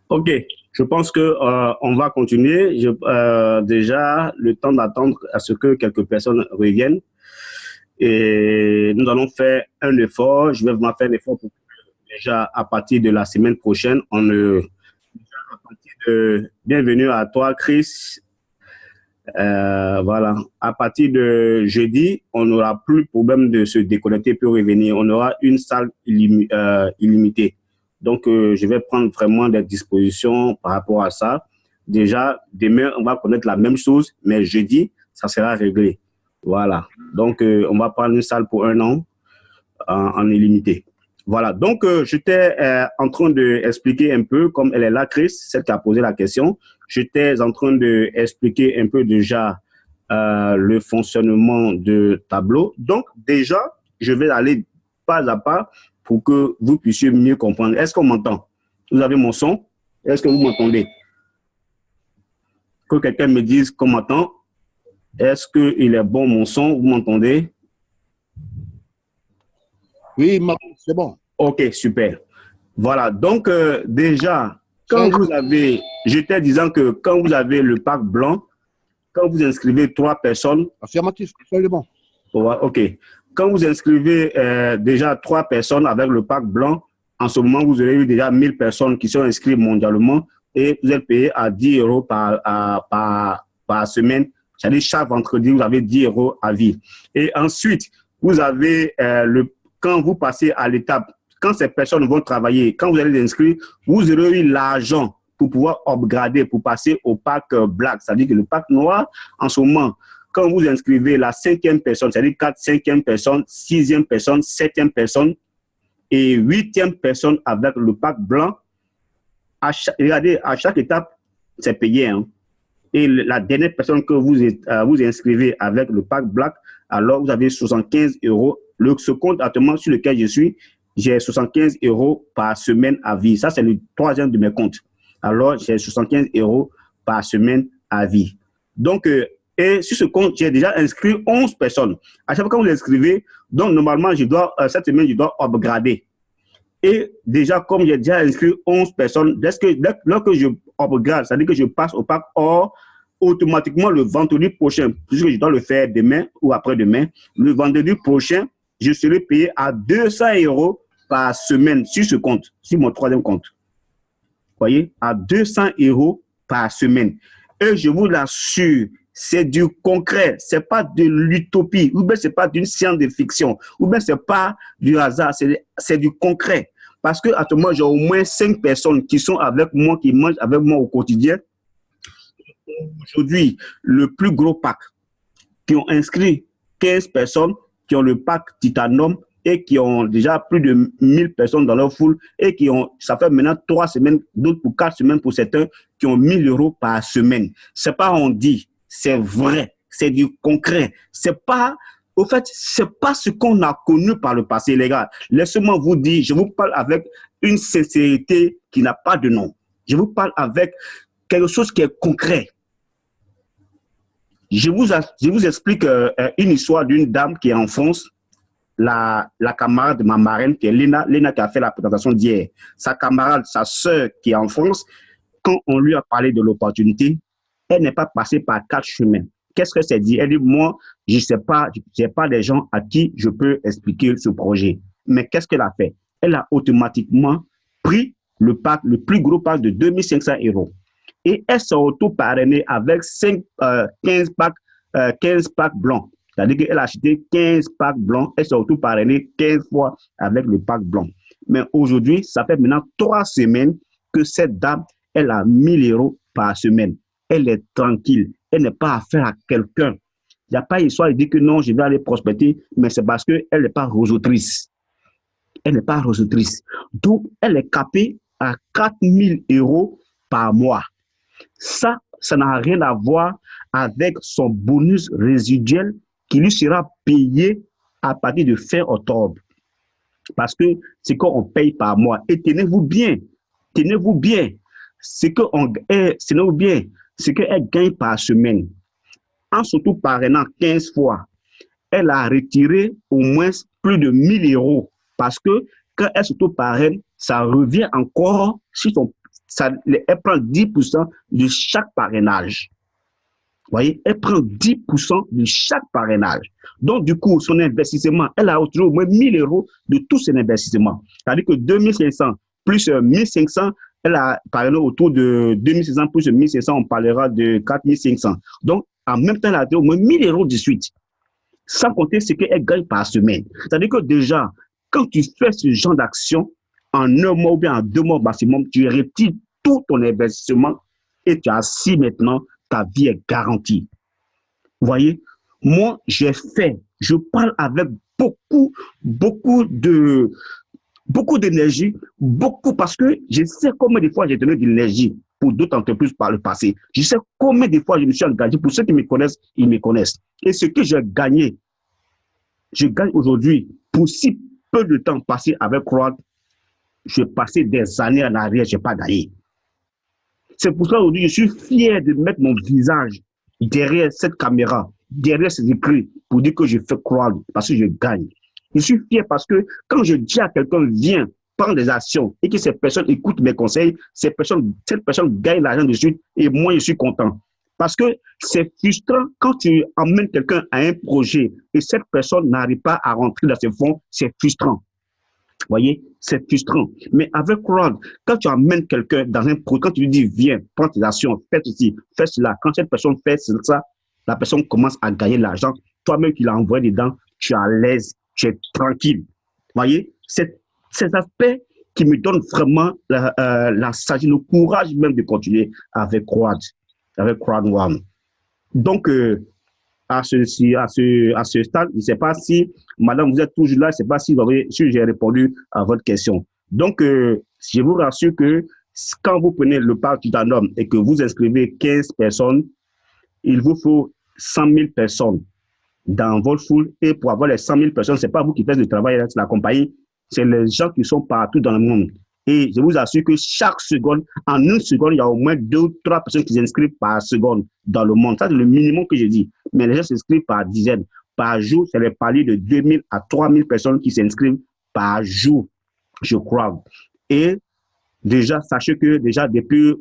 Ok, je pense que on va continuer. Déjà, le temps d'attendre à ce que quelques personnes reviennent. Et nous allons faire un effort. Je vais vraiment faire un effort pour que déjà à partir de la semaine prochaine, à partir de bienvenue à toi, Chris. Voilà. À partir de jeudi, on n'aura plus de problème de se déconnecter pour revenir. On aura une salle illimitée. Donc, je vais prendre vraiment des dispositions par rapport à ça. Déjà, demain, on va connaître la même chose, mais jeudi, ça sera réglé. Voilà. Donc, on va prendre une salle pour un an en illimité. Voilà. Donc, j'étais en train d'expliquer un peu, comme elle est là, Chris, celle qui a posé la question, j'étais en train d'expliquer un peu déjà le fonctionnement de tableau. Donc, déjà, je vais aller pas à pas pour que vous puissiez mieux comprendre. Est-ce qu'on m'entend? Vous avez mon son? Est-ce que vous m'entendez? Que quelqu'un me dise qu'on m'entend. Est-ce qu'il est bon mon son? Vous m'entendez? Oui, c'est bon. Ok, super. Voilà, donc déjà, quand vous avez, j'étais disant que quand vous avez le pack blanc, quand vous inscrivez trois personnes, affirmatif, c'est bon. Ok, quand vous inscrivez déjà trois personnes avec le pack blanc, en ce moment, vous aurez eu déjà 1000 personnes qui sont inscrites mondialement et vous êtes payé à 10 euros par semaine. C'est-à-dire chaque vendredi, vous avez 10 euros à vie. Et ensuite, vous avez quand vous passez à l'étape, quand ces personnes vont travailler, quand vous allez les inscrire, vous aurez eu l'argent pour pouvoir upgrader, pour passer au pack black. C'est-à-dire que le pack noir, en ce moment, quand vous inscrivez la cinquième personne, c'est-à-dire 4, 5e personne, 6e personne, 7e personne et 8e personne avec le pack blanc, regardez, à chaque étape, c'est payé. Hein. Et la dernière personne que vous inscrivez avec le pack black, alors vous avez 75 euros. Ce compte actuellement sur lequel je suis, j'ai 75 euros par semaine à vie. Ça, c'est le troisième de mes comptes. Alors, j'ai 75 euros par semaine à vie. Donc, et sur ce compte, j'ai déjà inscrit 11 personnes. À chaque fois que vous inscrivez, donc normalement, cette semaine, je dois upgrader. Et déjà, comme j'ai déjà inscrit 11 personnes, lorsque je upgrade, c'est-à-dire que je passe au pack or, automatiquement le vendredi prochain, puisque je dois le faire demain ou après-demain, le vendredi prochain, je serai payé à 200 euros par semaine sur ce compte, sur mon troisième compte. Vous voyez, à 200 euros par semaine. Et je vous l'assure, c'est du concret, ce n'est pas de l'utopie, ou bien ce n'est pas d'une science de fiction, ou bien ce n'est pas du hasard, c'est du concret. Parce que actuellement, j'ai au moins 5 personnes qui sont avec moi, qui mangent avec moi au quotidien. Aujourd'hui, le plus gros pack, qui ont inscrit 15 personnes, qui ont le pack Titanium et qui ont déjà plus de 1000 personnes dans leur foule et ça fait maintenant 3 semaines, d'autres pour 4 semaines pour certains, qui ont 1000 euros par semaine. Ce n'est pas on dit, c'est vrai, c'est du concret. C'est pas ce qu'on a connu par le passé, les gars. Laissez-moi vous dire, je vous parle avec une sincérité qui n'a pas de nom. Je vous parle avec quelque chose qui est concret. Je vous explique une histoire d'une dame qui est en France, la camarade de ma marraine, qui est Léna qui a fait la présentation d'hier. Sa camarade, sa sœur qui est en France, quand on lui a parlé de l'opportunité, elle n'est pas passée par 4 chemins. Qu'est-ce que c'est dit? Elle dit, moi, je ne sais pas, je n'ai pas des gens à qui je peux expliquer ce projet. Mais qu'est-ce qu'elle a fait? Elle a automatiquement pris le plus gros pack de 2500 euros. Et elle s'est auto-parrainée avec 15 packs blancs. C'est-à-dire qu'elle a acheté 15 packs blancs, elle s'est auto-parrainée 15 fois avec le pack blanc. Mais aujourd'hui, ça fait maintenant 3 semaines que cette dame, elle a 1000 euros par semaine. Elle est tranquille, elle n'est pas affaire à quelqu'un. Il n'y a pas histoire de dire que non, je vais aller prospecter, mais c'est parce qu'elle n'est pas rosotrice. Elle n'est pas rosotrice. Donc, elle est capée à 4000 euros par mois. Ça n'a rien à voir avec son bonus résiduel qui lui sera payé à partir de fin octobre. Parce que c'est qu'on paye par mois. Et tenez-vous bien, c'est qu'elle gagne par semaine. En s'auto-parrainant 15 fois, elle a retiré au moins plus de 1000 euros. Parce que quand elle s'auto-parraine, ça revient encore sur elle prend 10% de chaque parrainage. Vous voyez, elle prend 10% de chaque parrainage. Donc, du coup, son investissement, elle a retiré au moins 1 000 euros de tout son investissement. C'est-à-dire que 2500 plus 1500, elle a parrainé autour de 2500 plus 1500, on parlera de 4500. Donc, en même temps, elle a retiré au moins 1 000 euros de suite. Sans compter ce qu'elle gagne par semaine. C'est-à-dire que déjà, quand tu fais ce genre d'action, en 1 mois ou bien en 2 mois maximum, tu retires tout ton investissement et tu as assis maintenant, ta vie est garantie. Vous voyez, moi, je parle avec beaucoup d'énergie, parce que je sais combien de fois j'ai donné de l'énergie pour d'autres entreprises par le passé. Je sais combien de fois je me suis engagé. Pour ceux qui me connaissent, ils me connaissent. Et ce que j'ai gagné, je gagne aujourd'hui pour si peu de temps passé avec Croix. Je passais des années en arrière, je n'ai pas gagné. C'est pour ça aujourd'hui, je suis fier de mettre mon visage derrière cette caméra, derrière ces écrits, pour dire que je fais croire, parce que je gagne. Je suis fier parce que quand je dis à quelqu'un, viens, prends des actions, et que cette personne écoute mes conseils, cette personne gagne l'argent de suite, et moi, je suis content. Parce que c'est frustrant quand tu emmènes quelqu'un à un projet, et cette personne n'arrive pas à rentrer dans ses fonds, c'est frustrant. Vous voyez, c'est frustrant. Mais avec Crowd, quand tu amènes quelqu'un dans un projet, quand tu lui dis, viens, prends tes actions, fais ceci, fais cela, quand cette personne fait ça, la personne commence à gagner l'argent. Toi-même qui l'as envoyé dedans, tu es à l'aise, tu es tranquille. Vous voyez, c'est ces aspects qui me donnent vraiment la sagesse, le courage même de continuer avec Crowd One. Donc, à ce stade, je ne sais pas si, madame, vous êtes toujours là, je ne sais pas si j'ai répondu à votre question. Donc, je vous rassure que quand vous prenez le parc Titanum et que vous inscrivez 15 personnes, il vous faut 100 000 personnes dans votre foule. Et pour avoir les 100 000 personnes, ce n'est pas vous qui faites le travail, c'est la compagnie, c'est les gens qui sont partout dans le monde. Et je vous assure que chaque seconde, en 1 seconde, il y a au moins 2 ou 3 personnes qui s'inscrivent par seconde dans le monde. Ça, c'est le minimum que je dis. Mais les gens s'inscrivent par dizaines. Par jour, c'est les paliers de 2 000 à 3 000 personnes qui s'inscrivent par jour, je crois. Et déjà, sachez que déjà depuis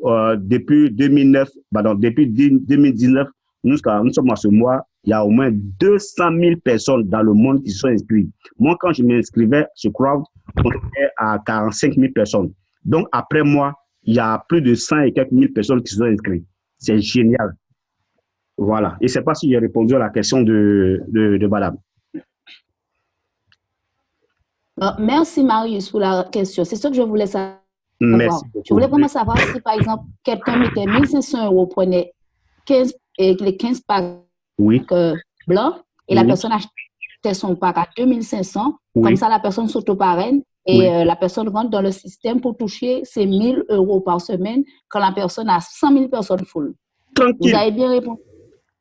2009, depuis 2019, nous sommes à ce mois, il y a au moins 200 000 personnes dans le monde qui se sont inscrites. Moi, quand je m'inscrivais sur Crowd, on était à 45 000 personnes. Donc, après moi, il y a plus de 100 et quelques mille personnes qui se sont inscrites. C'est génial. Voilà. Et je ne sais pas si j'ai répondu à la question de madame. Merci, Marius, pour la question. C'est ce que je voulais savoir. Merci beaucoup. Je voulais vraiment savoir si, par exemple, quelqu'un mettait 1 500 euros, prenait 15, et les 15 packs blancs, et la personne achetait son pack à 2 500. Comme ça, la personne s'auto-parraine et la personne rentre dans le système pour toucher ses 1 000 euros par semaine quand la personne a 100 000 personnes full. Tranquille. Vous avez bien répondu.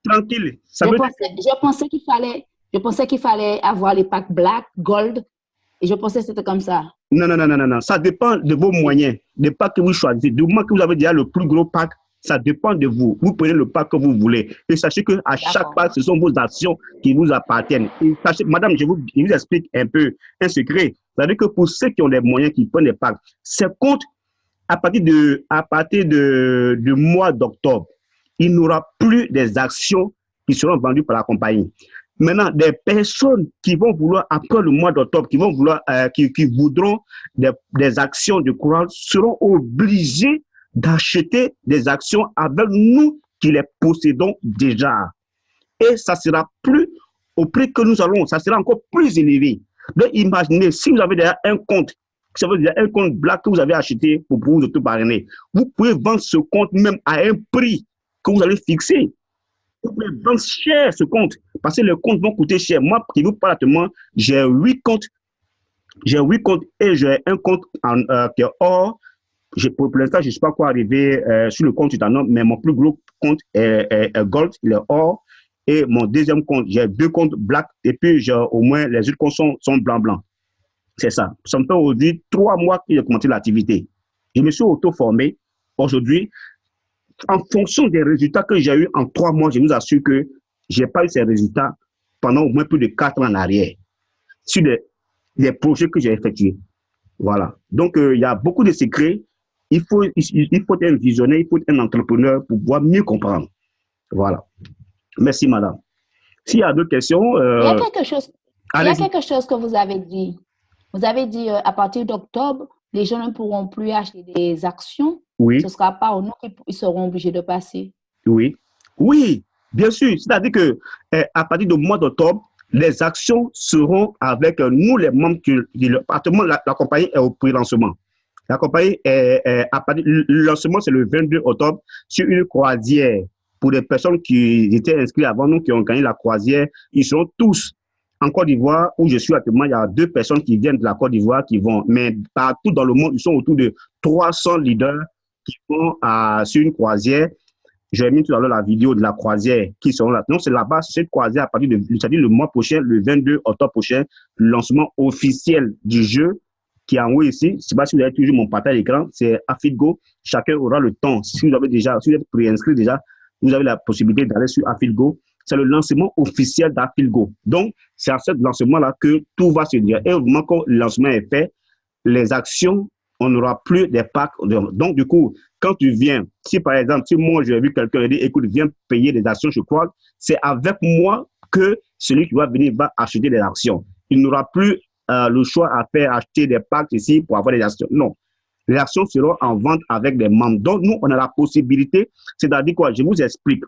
Tranquille. Je pensais qu'il fallait avoir les packs black, gold, et je pensais que c'était comme ça. Non. Ça dépend de vos moyens, des packs que vous choisissez. Du moment que vous avez déjà le plus gros pack, ça dépend de vous. Vous prenez le pack que vous voulez. Et sachez qu'à chaque pack, ce sont vos actions qui vous appartiennent. Et sachez, madame, je vous explique un peu un secret. C'est-à-dire que pour ceux qui ont les moyens, qui prennent les packs, c'est compte à partir du mois d'octobre, il n'y aura plus des actions qui seront vendues par la compagnie. Maintenant, des personnes qui vont vouloir, après le mois d'octobre, qui voudront des actions de Crowd seront obligés d'acheter des actions avec nous qui les possédons déjà. Et ça sera plus au prix que nous allons, ça sera encore plus élevé. Donc, imaginez, si vous avez déjà un compte, ça veut dire un compte black que vous avez acheté pour vous auto-parrainer, vous pouvez vendre ce compte même à un prix que vous allez fixer. Vous pouvez vendre cher ce compte, parce que les comptes vont coûter cher. Moi, qui vous parle actuellement, j'ai 8 comptes. J'ai 8 comptes et j'ai un compte qui est or. Pour l'instant, je ne suis pas encore arrivé sur le compte Titanum, mais mon plus gros compte est gold, il est or. Et mon deuxième compte, j'ai 2 comptes black, et puis j'ai au moins les autres comptes sont blancs. C'est ça. Ça me fait aujourd'hui 3 mois que j'ai commencé l'activité. Je me suis auto-formé. Aujourd'hui, en fonction des résultats que j'ai eu en 3 mois, je vous assure que je n'ai pas eu ces résultats pendant au moins plus de 4 ans en arrière sur les projets que j'ai effectués. Voilà. Donc, il y a beaucoup de secrets il faut être un visionnaire, il faut être un entrepreneur pour pouvoir mieux comprendre. Voilà. Merci, madame. S'il y a d'autres questions... Il y a quelque chose que vous avez dit. Vous avez dit à partir d'octobre, les gens ne pourront plus acheter des actions. Oui. Ce ne sera pas au nom qu'ils seront obligés de passer. Oui. Oui, bien sûr. C'est-à-dire qu'à partir du mois d'octobre, les actions seront avec nous, les membres la compagnie est au pré-lancement. La compagnie le lancement, c'est le 22 octobre sur une croisière. Pour les personnes qui étaient inscrites avant nous, qui ont gagné la croisière, ils sont tous en Côte d'Ivoire, où je suis actuellement. Il y a 2 personnes qui viennent de la Côte d'Ivoire qui vont, mais partout dans le monde, ils sont autour de 300 leaders qui vont sur une croisière. J'ai mis tout à l'heure la vidéo de la croisière qui seront là. Donc, c'est là-bas, cette croisière, à partir de, c'est-à-dire le mois prochain, le 22 octobre prochain, le lancement officiel du jeu qui est en haut ici. Je ne sais pas si vous avez toujours mon partage d'écran, c'est Afilgo. Chacun aura le temps. Si vous êtes préinscrit déjà, vous avez la possibilité d'aller sur Afilgo. C'est le lancement officiel d'Afilgo. Donc, c'est à ce lancement-là que tout va se dire. Et au moment que le lancement est fait, les actions, on n'aura plus des packs. Donc, du coup, quand tu viens, si par exemple, si moi j'ai vu quelqu'un dire, écoute, viens payer des actions, je crois, c'est avec moi que celui qui va venir va acheter des actions. Il n'aura plus le choix à faire acheter des packs ici pour avoir des actions. Non. Les actions seront en vente avec des membres. Donc, nous, on a la possibilité, c'est-à-dire quoi? Je vous explique.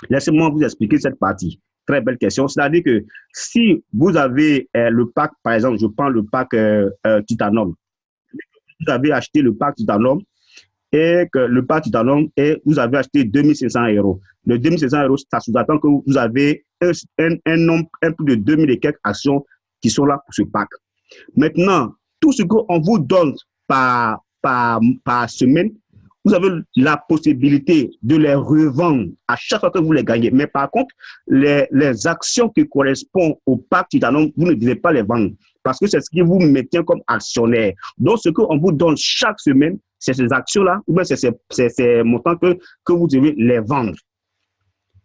Laissez-moi vous expliquer cette partie. Très belle question. C'est-à-dire que si vous avez le pack, par exemple, je prends le pack Titanium. Vous avez acheté le pack Titanium et que le pack Titanium, et vous avez acheté 2500 €. Le 2500 €, ça sous-entend que vous avez un nombre, un peu de 2000 et quelques actions qui sont là pour ce pack. Maintenant, tout ce qu'on vous donne par semaine, vous avez la possibilité de les revendre à chaque fois que vous les gagnez. Mais par contre, les actions qui correspondent au pack Titanium, vous ne devez pas les vendre parce que c'est ce qui vous maintient comme actionnaire. Donc, ce qu'on vous donne chaque semaine, c'est ces actions-là, ou bien c'est ces montants que vous devez les vendre.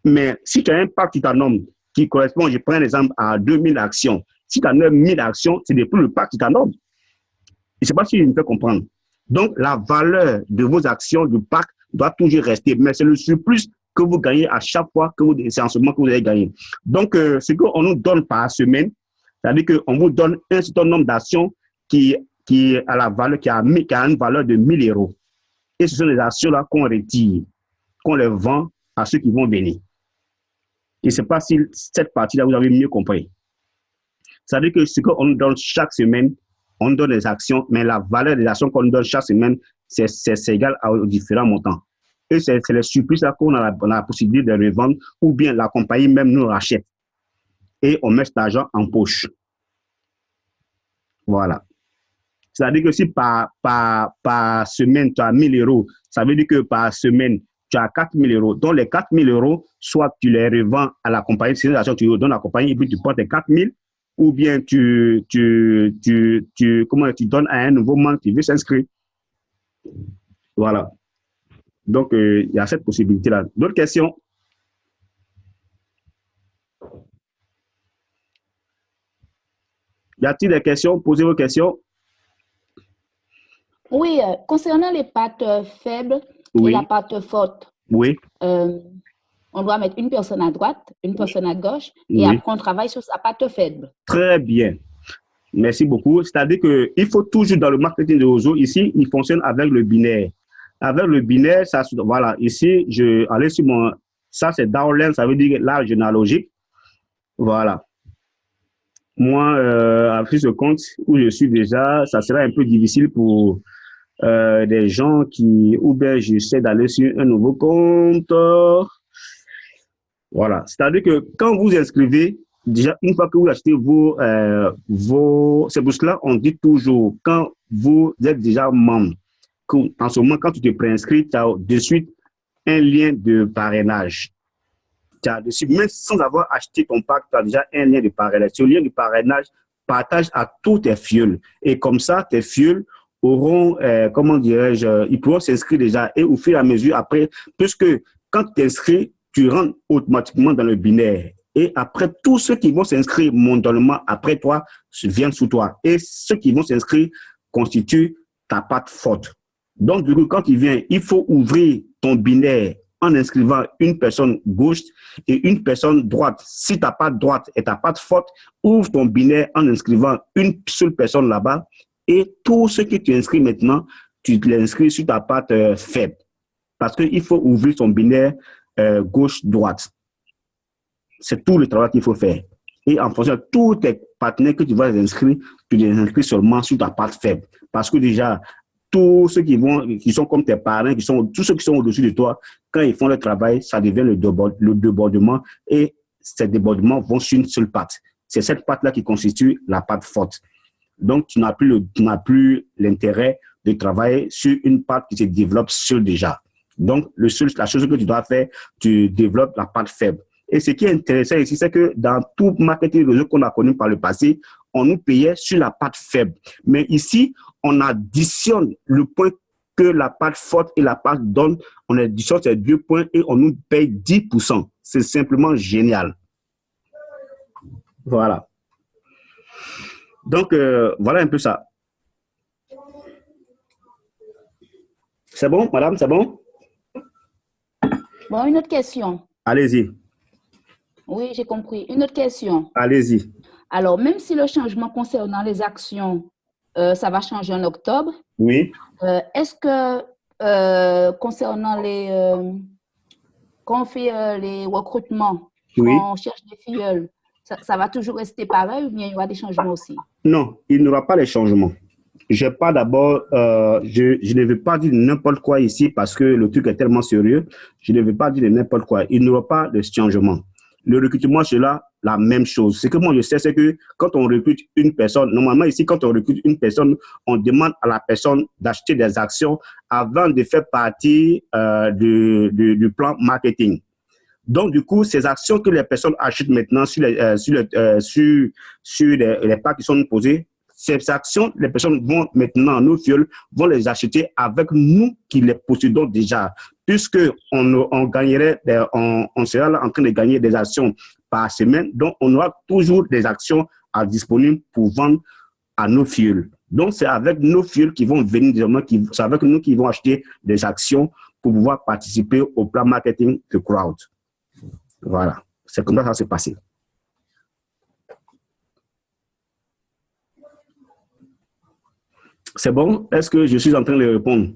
Mais si tu as un pack Titanium qui correspond, je prends un exemple, à 2000 actions, si tu as 9000 actions, c'est depuis le pack Titanium. Je ne sais pas si je me fais comprendre. Donc, la valeur de vos actions du pack doit toujours rester, mais c'est le surplus que vous gagnez à chaque fois que c'est en ce moment que vous avez gagné. Donc, ce qu'on nous donne par semaine, c'est-à-dire qu'on vous donne un certain nombre d'actions qui a la valeur, qui a une valeur de 1000 €. Et ce sont les actions-là qu'on retire, qu'on les vend à ceux qui vont venir. Je ne sais pas si cette partie-là, vous avez mieux compris. C'est-à-dire que ce qu'on nous donne chaque semaine, on donne des actions, mais la valeur des actions qu'on donne chaque semaine, c'est égal aux différents montants. Et c'est les surplus là qu'on a la possibilité de revendre, ou bien la compagnie même nous rachète. Et on met cet argent en poche. Voilà. C'est-à-dire que si par semaine, tu as 1000 €, ça veut dire que par semaine, tu as 4000 €. Donc, les 4000 €, soit tu les revends à la compagnie, c'est une action que tu donnes à la compagnie, et puis tu prends tes 4000, ou bien tu donnes à un nouveau membre qui veut s'inscrire. Voilà. Donc, il y a cette possibilité-là. D'autres questions? Y a-t-il des questions? Posez vos questions. Oui, concernant les pattes faibles et la patte forte, oui. On doit mettre une personne à droite, une personne à gauche, et après on travaille sur sa patte faible. Très bien. Merci beaucoup. C'est-à-dire qu'il faut toujours, dans le marketing de Ozo, ici, il fonctionne avec le binaire. Avec le binaire, ça, voilà, ici, allez sur ça c'est downline, ça veut dire l'âge généalogique. Voilà. Moi, à plus de compte où je suis déjà, ça sera un peu difficile pour des gens ou bien j'essaie d'aller sur un nouveau compte. Voilà. C'est-à-dire que quand vous inscrivez, déjà, une fois que vous achetez c'est pour cela on dit toujours, quand vous êtes déjà membre, en ce moment, quand tu te préinscris, tu as de suite un lien de parrainage. Tu as de suite, même sans avoir acheté ton pack, tu as déjà un lien de parrainage. Ce lien de parrainage partage à tous tes fioles. Et comme ça, tes fioles auront, comment dirais-je, ils pourront s'inscrire déjà. Et au fur et à mesure, après, puisque quand tu t'inscris, tu rentres automatiquement dans le binaire. Et après, tous ceux qui vont s'inscrire mondialement après toi viennent sous toi. Et ceux qui vont s'inscrire constituent ta patte forte. Donc, du coup, quand il vient, il faut ouvrir ton binaire en inscrivant une personne gauche et une personne droite. Si tu n'as pas de droite et tu n'as pas de faute, ouvre ton binaire en inscrivant une seule personne là-bas et tout ce que tu inscris maintenant, tu l'inscris sur ta patte faible. Parce qu'il faut ouvrir ton binaire gauche-droite. C'est tout le travail qu'il faut faire. Et en fonction de tous tes partenaires que tu vas inscrire, tu les inscris seulement sur ta patte faible. Parce que déjà, tous ceux qui sont comme tes parents, tous ceux qui sont au-dessus de toi, quand ils font le travail, ça devient le débordement et ces débordements vont sur une seule patte. C'est cette patte-là qui constitue la patte forte. Donc, tu n'as plus l'intérêt de travailler sur une patte qui se développe seule déjà. Donc, la chose que tu dois faire, tu développes la patte faible. Et ce qui est intéressant ici, c'est que dans tout marketing réseau qu'on a connu par le passé, on nous payait sur la patte faible. Mais ici, on additionne le point que la patte forte et la patte donnent, on additionne ces 2 points et on nous paye 10%. C'est simplement génial. Voilà. Donc, voilà un peu ça. C'est bon, madame, c'est bon? Bon, une autre question. Allez-y. Oui, j'ai compris. Une autre question. Allez-y. Alors, même si le changement concernant les actions, ça va changer en octobre, oui. Est-ce que concernant quand on fait les recrutements, oui. quand on cherche des filleuls, ça va toujours rester pareil ou bien il y aura des changements aussi? Non, il n'y aura pas de changements. Je ne veux pas dire n'importe quoi ici parce que le truc est tellement sérieux. Je ne veux pas dire n'importe quoi. Il n'y aura pas de changement. Le recrutement, c'est là la même chose. Ce que moi je sais, c'est que quand on recrute une personne, normalement ici, quand on recrute une personne, on demande à la personne d'acheter des actions avant de faire partie du plan marketing. Donc, du coup, ces actions que les personnes achètent maintenant sur les packs qui sont posés, ces actions, les personnes vont maintenant, nos fioles, vont les acheter avec nous qui les possédons déjà. Puisque on gagnerait, on sera là en train de gagner des actions par semaine, donc on aura toujours des actions disponibles pour vendre à nos fioles. Donc, c'est avec nos fioles qui vont venir, c'est avec nous qui vont acheter des actions pour pouvoir participer au plan marketing de Crowd. Voilà, c'est comme ça que ça s'est passé. C'est bon? Est-ce que je suis en train de répondre?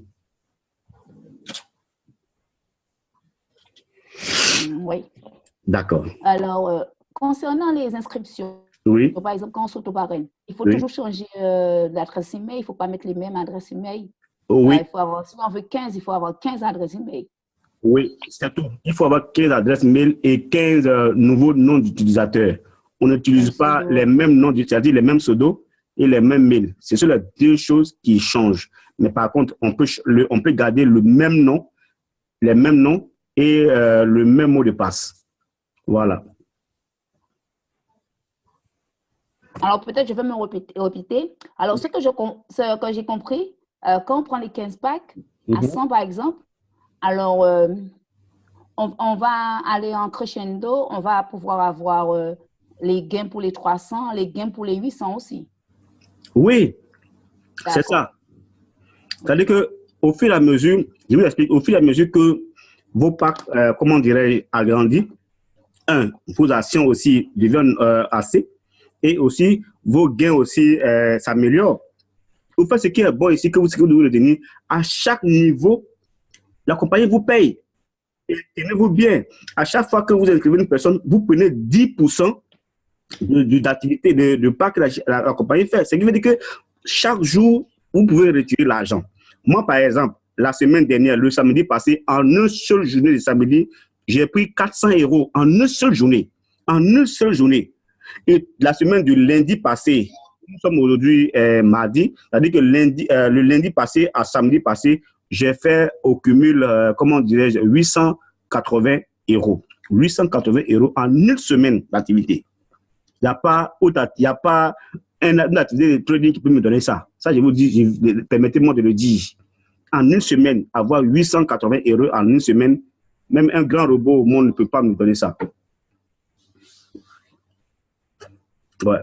Oui. D'accord. Alors, concernant les inscriptions, oui. Par exemple, quand on s'auto-parraine, il faut toujours changer d'adresse email, il ne faut pas mettre les mêmes adresses email. Oui. Il faut avoir, si on veut 15, il faut avoir 15 adresses email. Oui, c'est tout. Il faut avoir 15 adresses mail et 15 nouveaux noms d'utilisateurs. On n'utilise pas les mêmes noms d'utilisateurs, les mêmes pseudos et les mêmes mails. Ce sont les deux choses qui changent. Mais par contre, on peut garder le même nom, les mêmes noms et le même mot de passe. Voilà. Alors, peut-être je vais me répéter. Alors, ce que j'ai compris, quand on prend les 15 packs à 100 par exemple, alors, on va aller en crescendo, on va pouvoir avoir les gains pour les 300, les gains pour les 800 aussi. Oui, c'est ça. C'est-à-dire qu'au fur et à mesure, je vous explique, au fur et à mesure que vos packs, comment dirais-je, agrandissent, vos actions aussi deviennent assez, et aussi vos gains aussi s'améliorent. Au fait, ce qui est bon ici, que vous devez retenir, à chaque niveau, la compagnie vous paye. Et tenez-vous bien, à chaque fois que vous inscrivez une personne, vous prenez 10% d'activité de part que la compagnie fait. Ce qui veut dire que chaque jour, vous pouvez retirer l'argent. Moi, par exemple, la semaine dernière, le samedi passé, en une seule journée de samedi, j'ai pris 400 € en une seule journée. En une seule journée. Et la semaine du lundi passé, nous sommes aujourd'hui mardi, c'est-à-dire que le lundi passé à samedi passé, j'ai fait au cumul, comment dirais-je, 880 €. 880 € en une semaine d'activité. Il n'y a pas une activité de trading qui peut me donner ça. Ça, je vous dis, permettez-moi de le dire. En une semaine, avoir 880 € en une semaine, même un grand robot au monde ne peut pas me donner ça. Ouais.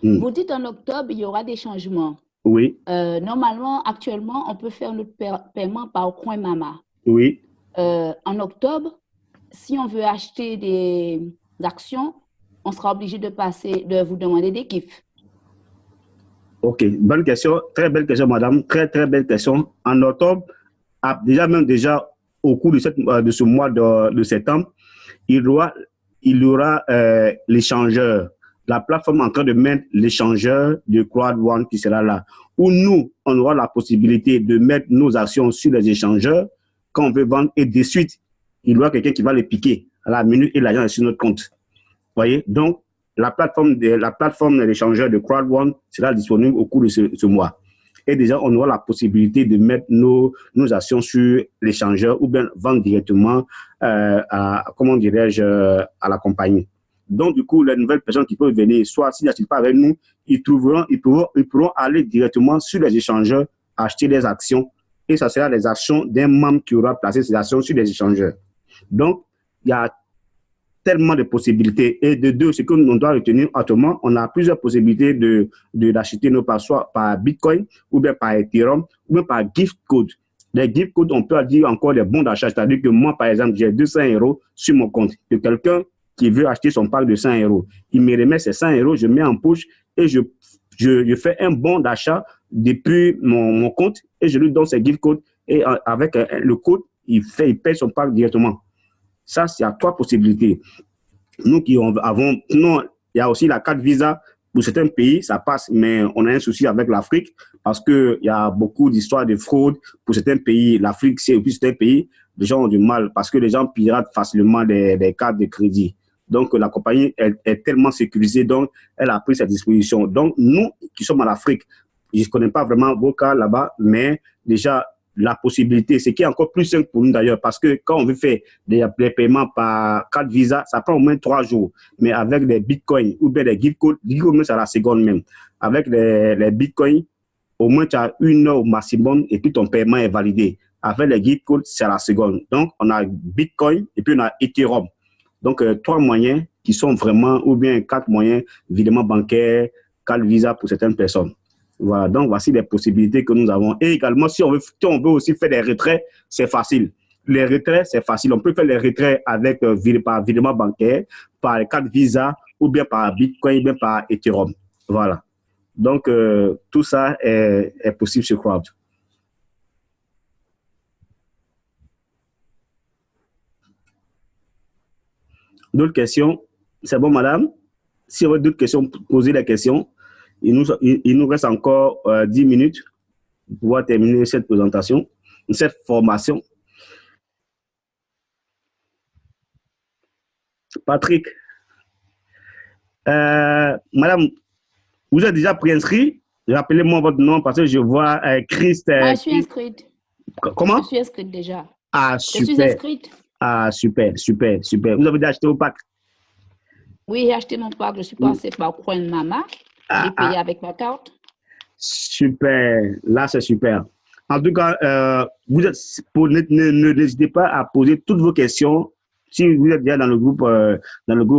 Vous dites en octobre, il y aura des changements. Oui. Normalement, actuellement, on peut faire notre paiement par Coin Mama. Oui. En octobre, si on veut acheter des actions, on sera obligé de vous demander des GIFs. Ok, bonne question, très belle question, madame, très très belle question. En octobre, déjà au cours de ce mois de septembre, il y aura l'échangeur, la plateforme en train de mettre l'échangeur de Crowd One qui sera là, où nous, on aura la possibilité de mettre nos actions sur les échangeurs quand on veut vendre et de suite, il y aura quelqu'un qui va les piquer à la minute et l'argent est sur notre compte. Vous voyez, donc la plateforme de l'échangeur de Crowd One sera disponible au cours de ce mois. Et déjà, on aura la possibilité de mettre nos actions sur l'échangeur ou bien vendre directement comment dirais-je, à la compagnie. Donc, du coup, les nouvelles personnes qui peuvent venir, soit s'ils n'achètent pas avec nous, ils pourront aller directement sur les échangeurs, acheter des actions, et ça sera les actions d'un membre qui aura placé ses actions sur les échangeurs. Donc, il y a tellement de possibilités. Et de deux, ce que l'on doit retenir autrement, on a plusieurs possibilités d'acheter nos parts, soit par Bitcoin, ou bien par Ethereum, ou bien par gift code. Les gift codes, on peut dire encore des bons d'achat. C'est-à-dire que moi, par exemple, j'ai 200 € sur mon compte. De quelqu'un qui veut acheter son pack de 100 €. Il me remet ces 100 €, je mets en poche et je fais un bon d'achat depuis mon compte et je lui donne ces gift codes. Et avec le code, il paye son pack directement. Ça, c'est à 3 possibilités. Nous qui avons, non, il y a aussi la carte Visa. Pour certains pays, ça passe, mais on a un souci avec l'Afrique parce qu'il y a beaucoup d'histoires de fraude. Pour certains pays, l'Afrique, c'est aussi certains pays, les gens ont du mal parce que les gens piratent facilement des cartes de crédit. Donc, la compagnie est tellement sécurisée, donc elle a pris sa disposition. Donc, nous qui sommes en Afrique, je ne connais pas vraiment vos cas là-bas, mais déjà, la possibilité, ce qui est encore plus simple pour nous d'ailleurs, parce que quand on veut faire des paiements par carte Visa, ça prend au moins 3 jours. Mais avec des bitcoins ou bien des gift codes, c'est à la seconde même. Avec les bitcoins, au moins tu as 1 heure au maximum et puis ton paiement est validé. Avec les gift codes, c'est à la seconde. Donc, on a Bitcoin et puis on a Ethereum. Donc, 3 moyens qui sont vraiment, ou bien 4 moyens, évidemment bancaires, carte Visa pour certaines personnes. Voilà, donc voici les possibilités que nous avons. Et également, si on veut aussi faire des retraits, c'est facile. Les retraits, c'est facile. On peut faire les retraits avec par virement bancaire, par carte Visa, ou bien par Bitcoin, ou bien par Ethereum. Voilà. Donc, tout ça est possible sur Crowd. D'autres questions? C'est bon, madame? Si vous avez d'autres questions, posez les questions. Il nous reste encore 10 minutes pour pouvoir terminer cette présentation, cette formation. Patrick, madame, vous êtes déjà préinscrit? Rappelez-moi votre nom parce que je vois Christ. Moi, je suis inscrite. Comment? Je suis inscrite déjà. Ah, super. Je suis inscrite. Ah, super, super, super. Vous avez déjà acheté vos packs? Oui, j'ai acheté mon pack. Je suis passée par Coin Mama. J'ai payé avec ma carte. Super. Là, c'est super. En tout cas, n'hésitez pas à poser toutes vos questions. Si vous êtes déjà dans le groupe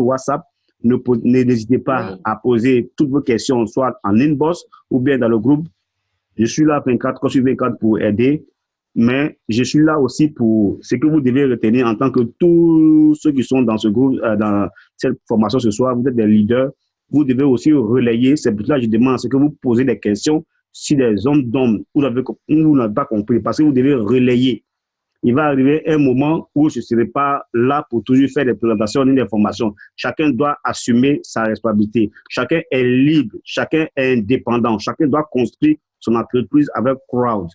WhatsApp, n'hésitez pas à poser toutes vos questions, soit en inbox ou bien dans le groupe. Je suis là 24 sur 24 pour aider, mais je suis là aussi pour ce que vous devez retenir en tant que tous ceux qui sont dans ce groupe, dans cette formation ce soir. Vous êtes des leaders. Vous devez aussi relayer. C'est pour cela que je demande à ce que vous posez des questions si des hommes d'hommes, vous n'avez pas compris, parce que vous devez relayer. Il va arriver un moment où je ne serai pas là pour toujours faire des présentations ni des formations. Chacun doit assumer sa responsabilité. Chacun est libre, chacun est indépendant, chacun doit construire son entreprise avec Crowd.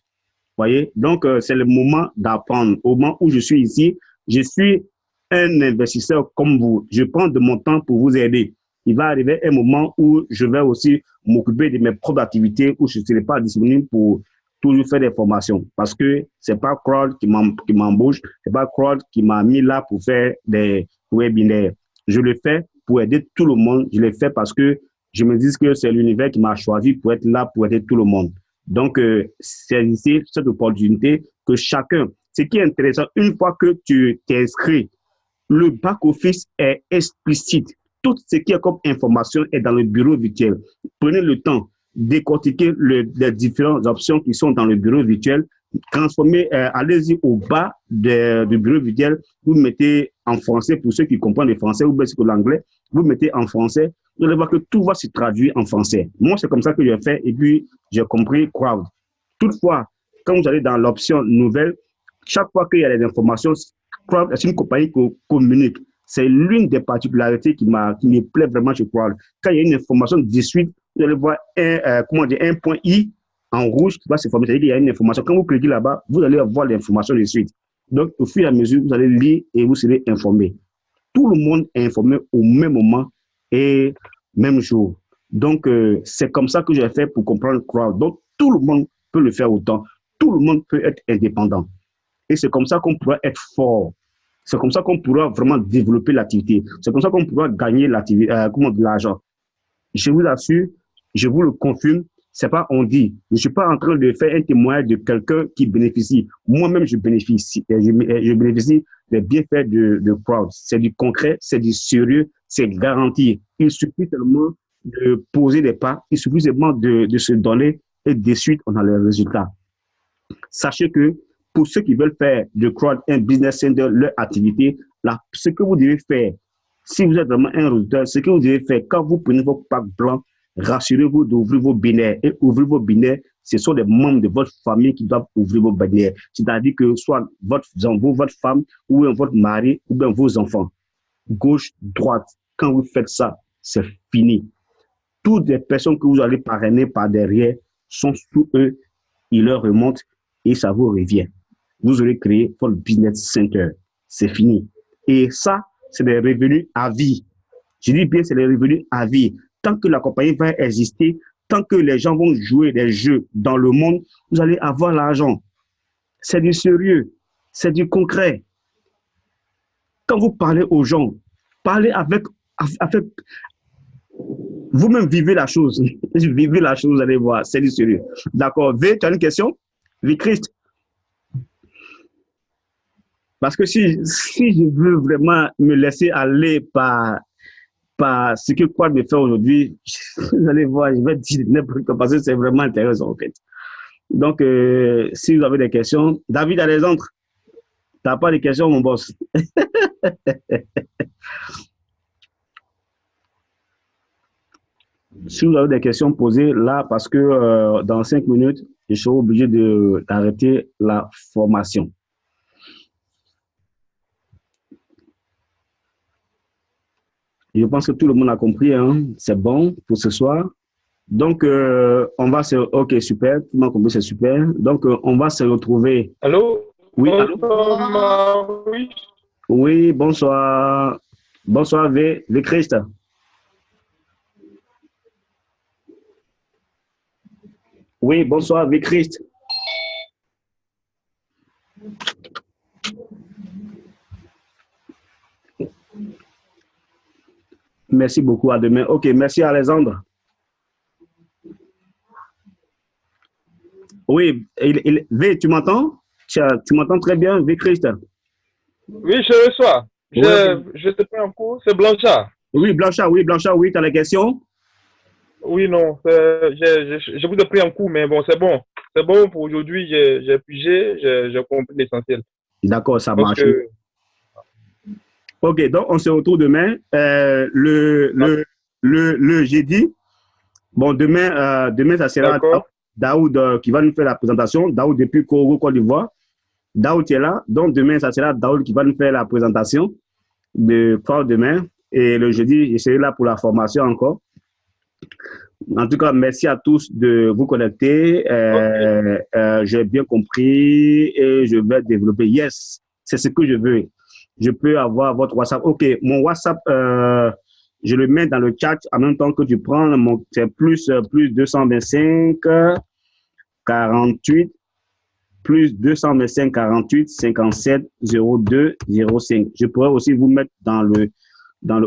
Voyez? Donc, c'est le moment d'apprendre. Au moment où je suis ici, je suis un investisseur comme vous. Je prends de mon temps pour vous aider. Il va arriver un moment où je vais aussi m'occuper de mes propres activités, où je ne serai pas disponible pour toujours faire des formations. Parce que ce n'est pas Crowd qui m'embauche, ce n'est pas Crowd qui m'a mis là pour faire des webinaires. Je le fais pour aider tout le monde. Je le fais parce que je me dis que c'est l'univers qui m'a choisi pour être là pour aider tout le monde. Donc, c'est ici cette opportunité que chacun, ce qui est intéressant, une fois que tu t'inscris, le back-office est explicite. Tout ce qui est comme information est dans le bureau virtuel. Prenez le temps. décortiquer les différentes options qui sont dans le bureau virtuel. Transformez, allez-y au bas du bureau virtuel, vous mettez en français pour ceux qui comprennent le français ou bien l'anglais, vous mettez en français, vous allez voir que tout va se traduire en français. Moi, c'est comme ça que j'ai fait et puis j'ai compris Crowd. Toutefois, quand vous allez dans l'option nouvelle, chaque fois qu'il y a des informations, Crowd est une compagnie qui communique. C'est l'une des particularités qui me plaît vraiment chez Crowd. Quand il y a une information de suite, vous allez voir un point I en rouge qui va se former. C'est-à-dire qu'il y a une information. Quand vous cliquez là-bas, vous allez avoir l'information de suite. Donc, au fur et à mesure, vous allez lire et vous serez informé. Tout le monde est informé au même moment et même jour. Donc, c'est comme ça que j'ai fait pour comprendre Crowd. Donc, tout le monde peut le faire autant. Tout le monde peut être indépendant. Et c'est comme ça qu'on pourra être fort. C'est comme ça qu'on pourra vraiment développer l'activité. C'est comme ça qu'on pourra gagner de l'argent. Je vous assure, je vous le confirme, c'est pas on dit. Je ne suis pas en train de faire un témoignage de quelqu'un qui bénéficie. Moi-même, je bénéficie. Je bénéficie des bienfaits de Crowd. C'est du concret, c'est du sérieux, c'est garanti. Il suffit seulement de poser des pas, il suffit seulement de se donner et de suite, on a les résultats. Sachez que pour ceux qui veulent faire de Crowd un business center, leur activité, là, ce que vous devez faire, si vous êtes vraiment un recruteur, ce que vous devez faire, quand vous prenez vos packs blancs, rassurez-vous d'ouvrir vos binaires. Et ouvrir vos binaires, ce sont des membres de votre famille qui doivent ouvrir vos binaires. C'est-à-dire que soit votre femme, ou votre mari, ou bien vos enfants. Gauche, droite. Quand vous faites ça, c'est fini. Toutes les personnes que vous allez parrainer par derrière sont sous eux, ils leur remontent et ça vous revient. Vous aurez créé votre business center. C'est fini. Et ça, c'est des revenus à vie. Je dis bien, c'est des revenus à vie. Tant que la compagnie va exister, tant que les gens vont jouer des jeux dans le monde, vous allez avoir l'argent. C'est du sérieux, c'est du concret. Quand vous parlez aux gens, parlez avec vous-même, vivez la chose. Vivez la chose, vous allez voir, c'est du sérieux. D'accord. V, tu as une question? V, Christ. Parce que si je veux vraiment me laisser aller par ce que Crowd me fait aujourd'hui, vous allez voir, je vais dire n'importe quoi parce que c'est vraiment intéressant en fait. Donc, si vous avez des questions, David Alexandre, tu n'as pas de questions, mon boss? Si vous avez des questions, posées là parce que dans 5 minutes, je serai obligé d'arrêter la formation. Je pense que tout le monde a compris, hein? C'est bon pour ce soir. Donc, on va se... Ok, super. Tout le monde a compris, c'est super. Donc, on va se retrouver. Allô? Oui, allô? Oui. Oui, bonsoir. Bonsoir, V. Christ. Oui, bonsoir, V. Christ. Merci beaucoup, à demain. Ok, merci Alexandre. Oui, V, tu m'entends? Tu m'entends très bien, V. Christ? Oui, je reçois. Je te prends en cours, c'est Blanchard. Oui, Blanchard, oui, tu as des questions? Oui, non, je vous ai pris en cours, mais bon, c'est bon. C'est bon pour aujourd'hui, j'ai pigé, j'ai compris l'essentiel. D'accord, ça marche. Ok, donc on se retrouve demain. Le jeudi. Bon, demain ça sera Daoud qui va nous faire la présentation. Daoud depuis Congo, Côte d'Ivoire. Daoud est là. Donc demain, ça sera Daoud qui va nous faire la présentation de Crowd demain. Et le jeudi, je serai là pour la formation encore. En tout cas, merci à tous de vous connecter. J'ai bien compris et je vais développer. Yes, c'est ce que je veux. Je peux avoir votre WhatsApp. Ok, mon WhatsApp, je le mets dans le chat en même temps que tu prends. C'est plus 225 48 plus 225 48 57 02 05. Je pourrais aussi vous mettre dans le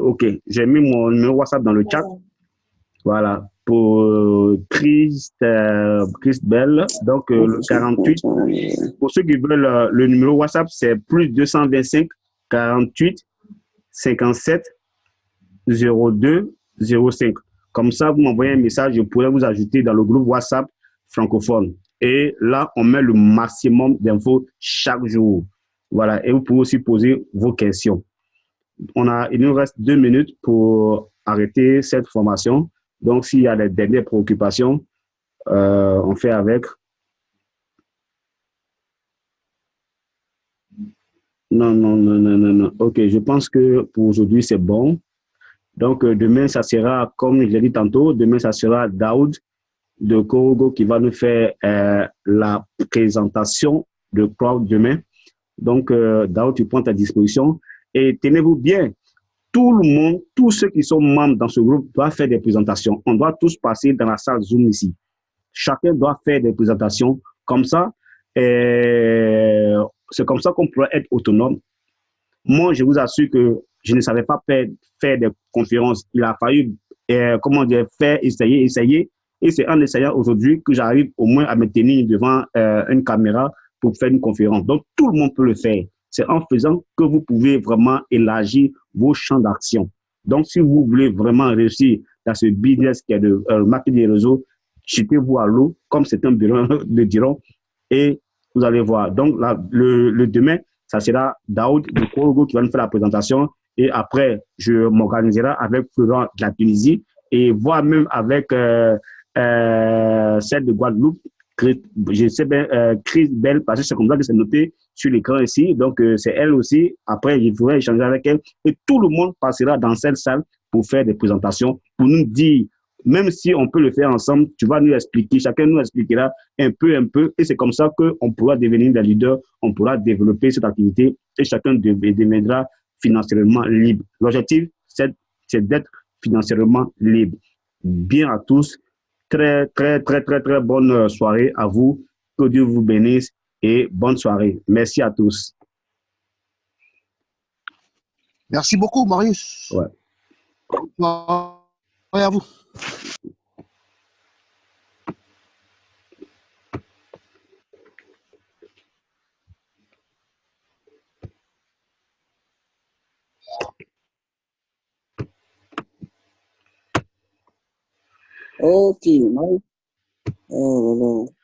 OK. J'ai mis mon numéro WhatsApp dans le chat. Voilà. Pour Christ Bell, donc le 48. Pour ceux qui veulent le numéro WhatsApp, c'est plus 225 48 57 02 05. Comme ça, vous m'envoyez un message, je pourrais vous ajouter dans le groupe WhatsApp francophone. Et là, on met le maximum d'infos chaque jour. Voilà, et vous pouvez aussi poser vos questions. Il nous reste 2 minutes pour arrêter cette formation. Donc, s'il y a des dernières préoccupations, on fait avec. Non. OK, je pense que pour aujourd'hui, c'est bon. Donc, demain, ça sera, comme je l'ai dit tantôt, demain, ça sera Daoud de Korogo qui va nous faire la présentation de Crowd demain. Donc, Daoud, tu prends ta disposition et tenez-vous bien. Tout le monde, tous ceux qui sont membres dans ce groupe doivent faire des présentations. On doit tous passer dans la salle Zoom ici. Chacun doit faire des présentations. Comme ça, c'est comme ça qu'on pourra être autonome. Moi, je vous assure que je ne savais pas faire des conférences. Il a fallu, faire, essayer. Et c'est en essayant aujourd'hui que j'arrive au moins à me tenir devant une caméra pour faire une conférence. Donc, tout le monde peut le faire. C'est en faisant que vous pouvez vraiment élargir vos champs d'action. Donc, si vous voulez vraiment réussir dans ce business qui est le marketing des réseaux, jetez-vous à l'eau, comme certains le diront, et vous allez voir. Donc, là, le demain, ça sera Daoud de Korogo qui va nous faire la présentation. Et après, je m'organiserai avec Florent de la Tunisie et voire même avec celle de Guadeloupe. Je sais bien, Chris Bell, parce que c'est comme ça que c'est noté sur l'écran ici. Donc, c'est elle aussi. Après, je pourrai échanger avec elle. Et tout le monde passera dans cette salle pour faire des présentations, pour nous dire, même si on peut le faire ensemble, tu vas nous expliquer, chacun nous expliquera un peu. Et c'est comme ça qu'on pourra devenir des leaders, on pourra développer cette activité et chacun deviendra financièrement libre. L'objectif, c'est d'être financièrement libre. Bien à tous. Très bonne soirée à vous. Que Dieu vous bénisse et bonne soirée. Merci à tous. Merci beaucoup, Marius. Ouais. Bonne soirée à vous. Ok, Marius. Oh là là.